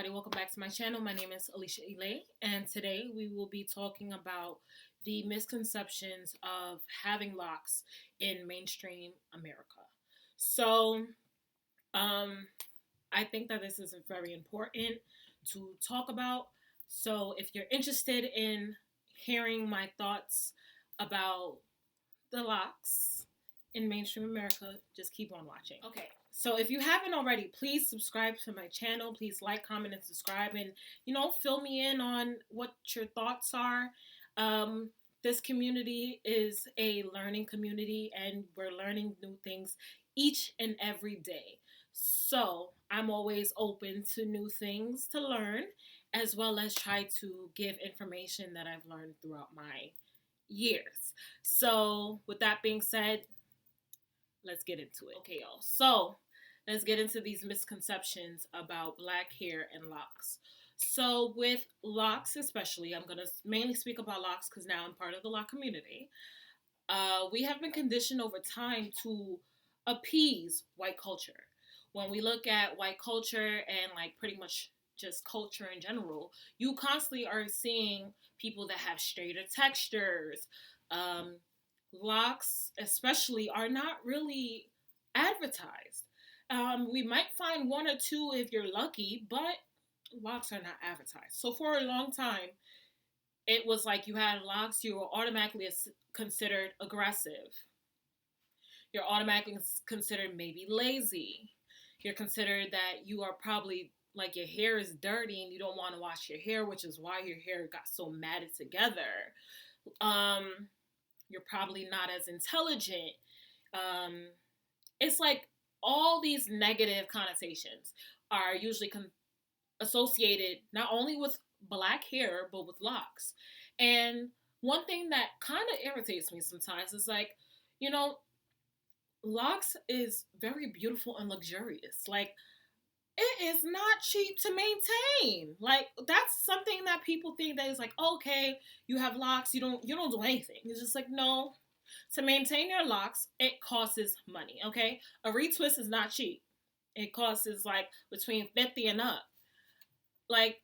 everybody, welcome back to my channel. My name is Alicia Elay, and today we will be talking about the misconceptions of having locks in mainstream America. So, um, I think that this is very important to talk about. So, if you're interested in hearing my thoughts about the locks in mainstream America, just keep on watching. Okay, so if you haven't already, please subscribe to my channel. Please like, comment, and subscribe, and fill me in on what your thoughts are. Um, this community is a learning community, and we're learning new things each and every day. So I'm always open to new things to learn, as well as try to give information that I've learned throughout my years. So, with that being said, let's get into it. Okay, y'all. So, let's get into these misconceptions about black hair and locks. So, with locks, especially, I'm going to mainly speak about locks because now I'm part of the lock community. We have been conditioned over time to appease white culture. When we look at white culture and like pretty much just culture in general, you constantly are seeing people that have straighter textures. Um, Locks, especially, are not really advertised. We might find one or two if you're lucky, but locks are not advertised. So for a long time, it was like you had locks, you were automatically considered aggressive. You're automatically considered maybe lazy. You're considered that you are probably like your hair is dirty and you don't want to wash your hair, which is why your hair got so matted together. You're probably not as intelligent. Um, it's like all these negative connotations are usually associated not only with black hair but with locks. And one thing that kind of irritates me sometimes is like, you know, locks is very beautiful and luxurious. Like, it is not cheap to maintain. Like, that's something that people think that is like, okay, you have locks, you don't do anything. It's just like, no. To maintain your locks, it costs money, okay? A retwist is not cheap. It costs like between 50 and up. Like,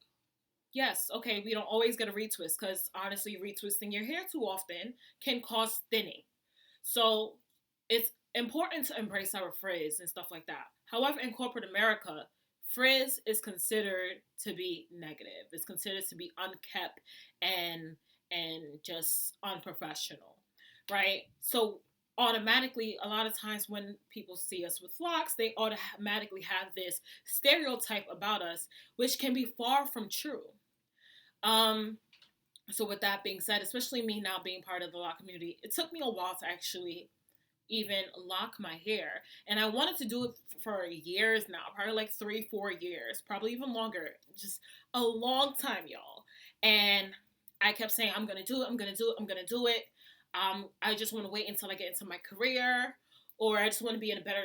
yes, okay, we don't always get a retwist because honestly, retwisting your hair too often can cause thinning. So it's important to embrace our frizz and stuff like that. However, in corporate America, frizz is considered to be negative. It's considered to be unkept and just unprofessional, right? So automatically, a lot of times when people see us with locks, they automatically have this stereotype about us, which can be far from true. Um, so with that being said, especially me now being part of the lock community, it took me a while to actually even lock my hair. And I wanted to do it for years now, probably like 3-4 years, probably even longer, just a long time, y'all. And I kept saying, I'm going to do it, I'm going to do it, I'm going to do it. I just want to wait until I get into my career, or I just want to be in a better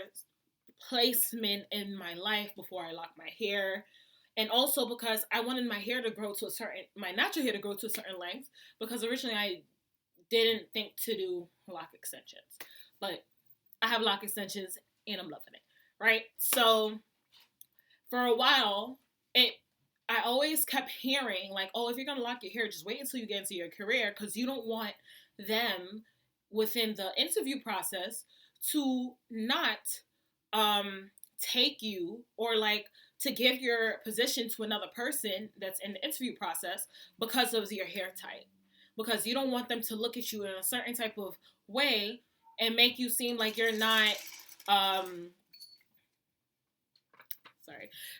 placement in my life before I lock my hair. And also because I wanted my hair to grow to my natural hair to grow to a certain length, because originally I didn't think to do lock extensions. But I have lock extensions and I'm loving it, right? So for a while, I always kept hearing like, oh, if you're gonna lock your hair, just wait until you get into your career because you don't want them within the interview process to not take you or like to give your position to another person that's in the interview process because of your hair type. Because you don't want them to look at you in a certain type of way and make you seem like you're not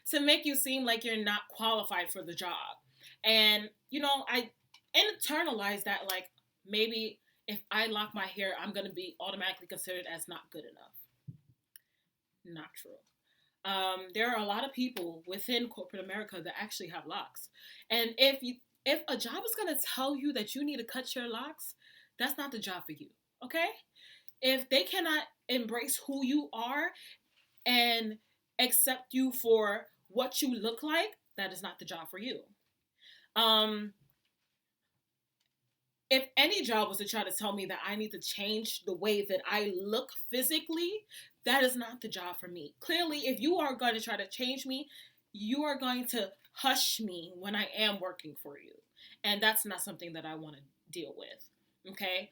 to make you seem like you're not qualified for the job. And I internalized that like maybe if I lock my hair, I'm going to be automatically considered as not good enough. Not true. There are a lot of people within corporate America that actually have locks. And if a job is going to tell you that you need to cut your locks, that's not the job for you, okay? If they cannot embrace who you are and accept you for what you look like, that is not the job for you. If any job was to try to tell me that I need to change the way that I look physically, that is not the job for me. Clearly, if you are going to try to change me you are going to hush me when I am working for you. And that's not something that I want to deal with. Okay?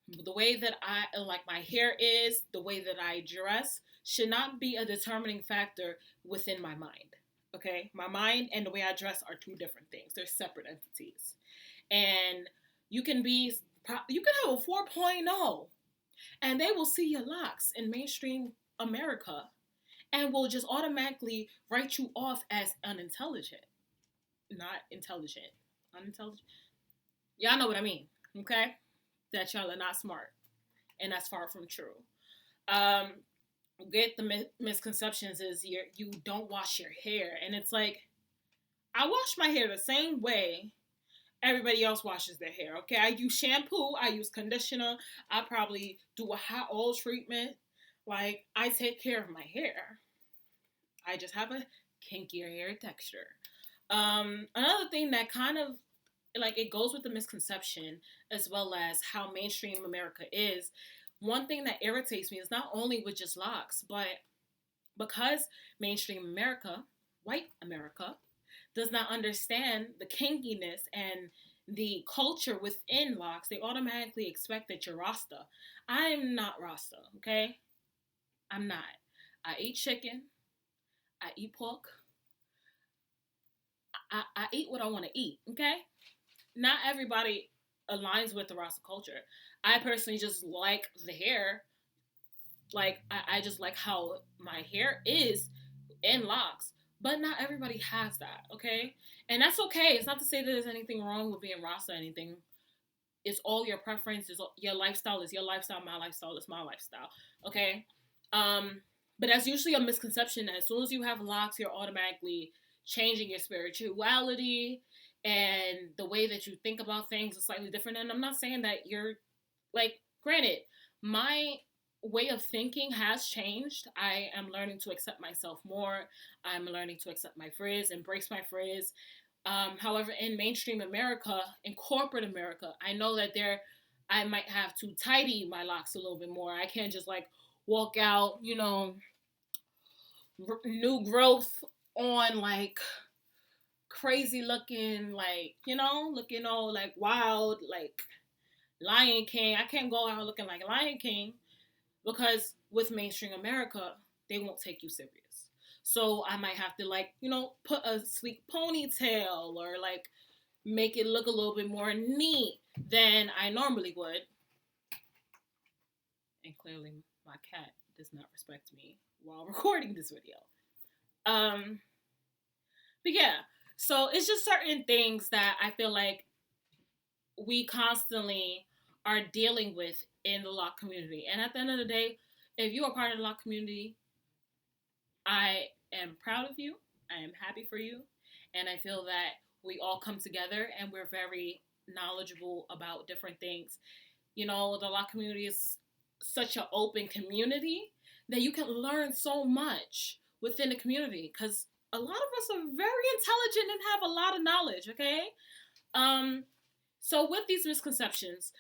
The way that I like my hair is, the way that I dress should not be a determining factor within my mind. Okay? My mind and the way I dress are two different things. They're separate entities. And you can be you can have a 4.0 and they will see your locks in mainstream America and will just automatically write you off as unintelligent. Not intelligent. Unintelligent. Y'all know what I mean, okay? That y'all are not smart. And that's far from true. Um, get the misconceptions is you don't wash your hair. And it's like, I wash my hair the same way everybody else washes their hair, okay? I use shampoo, I use conditioner, I probably do a hot oil treatment. Like, I take care of my hair. I just have a kinkier hair texture. Another thing that kind of like it goes with the misconception as well as how mainstream America is. One thing that irritates me is not only with just locks, but because mainstream America, white America, does not understand the kinkiness and the culture within locks, they automatically expect that you're Rasta. I'm not Rasta, okay? I'm not. I eat chicken. I eat pork. I eat what I want to eat, okay? Not everybody aligns with the Rasta culture. I personally just like the hair. Like, I just like how my hair is in locks. But not everybody has that, okay? And that's okay. It's not to say that there's anything wrong with being Rasta or anything. It's all your preference. Your lifestyle is your lifestyle. My lifestyle is my lifestyle, okay? But that's usually a misconception. As soon as you have locks, you're automatically changing your spirituality and the way that you think about things is slightly different. And I'm not saying that you're like, granted, my way of thinking has changed. I am learning to accept myself more. I'm learning to accept my frizz, embrace my frizz. However, in mainstream America, in corporate America, I know that I might have to tidy my locks a little bit more. I can't just like walk out, new growth on like crazy looking, like, looking all like wild, like Lion King. I can't go out looking like Lion King because with mainstream America, they won't take you serious. So I might have to like, put a sleek ponytail or like make it look a little bit more neat than I normally would. And clearly my cat does not respect me while recording this video. But yeah, so it's just certain things that I feel like we constantly are dealing with in the Loc community. And at the end of the day, if you are part of the Loc community, I am proud of you. I am happy for you. And I feel that we all come together and we're very knowledgeable about different things. The Loc community is such an open community that you can learn so much within the community because a lot of us are very intelligent and have a lot of knowledge, okay? So with these misconceptions,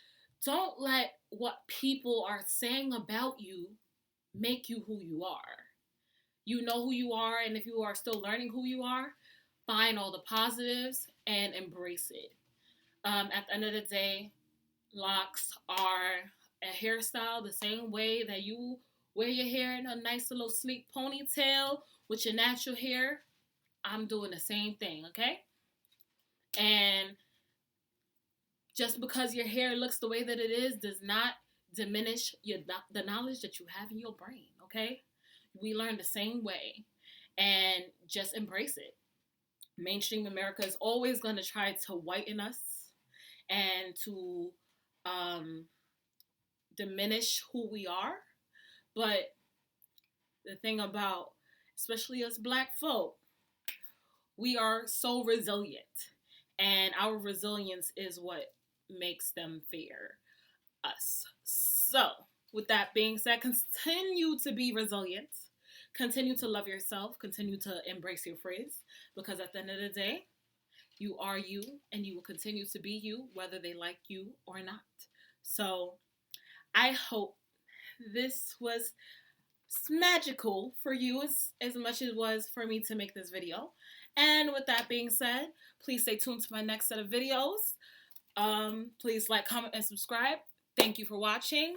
don't let what people are saying about you make you who you are. You know who you are, and if you are still learning who you are, find all the positives and embrace it. At the end of the day, locks are a hairstyle the same way that you wear your hair in a nice little sleek ponytail with your natural hair. I'm doing the same thing, okay? And just because your hair looks the way that it is does not diminish the knowledge that you have in your brain, okay? We learn the same way and just embrace it. Mainstream America is always going to try to whiten us and to diminish who we are. But the thing about, especially us black folk, we are so resilient. And our resilience is what makes them fear us. So, with that being said, continue to be resilient. Continue to love yourself. Continue to embrace your frizz. Because at the end of the day, you are you and you will continue to be you, whether they like you or not. So, I hope this was It's magical for you as much as it was for me to make this video. And with that being said, please stay tuned to my next set of videos. Please like, comment, and subscribe. Thank you for watching.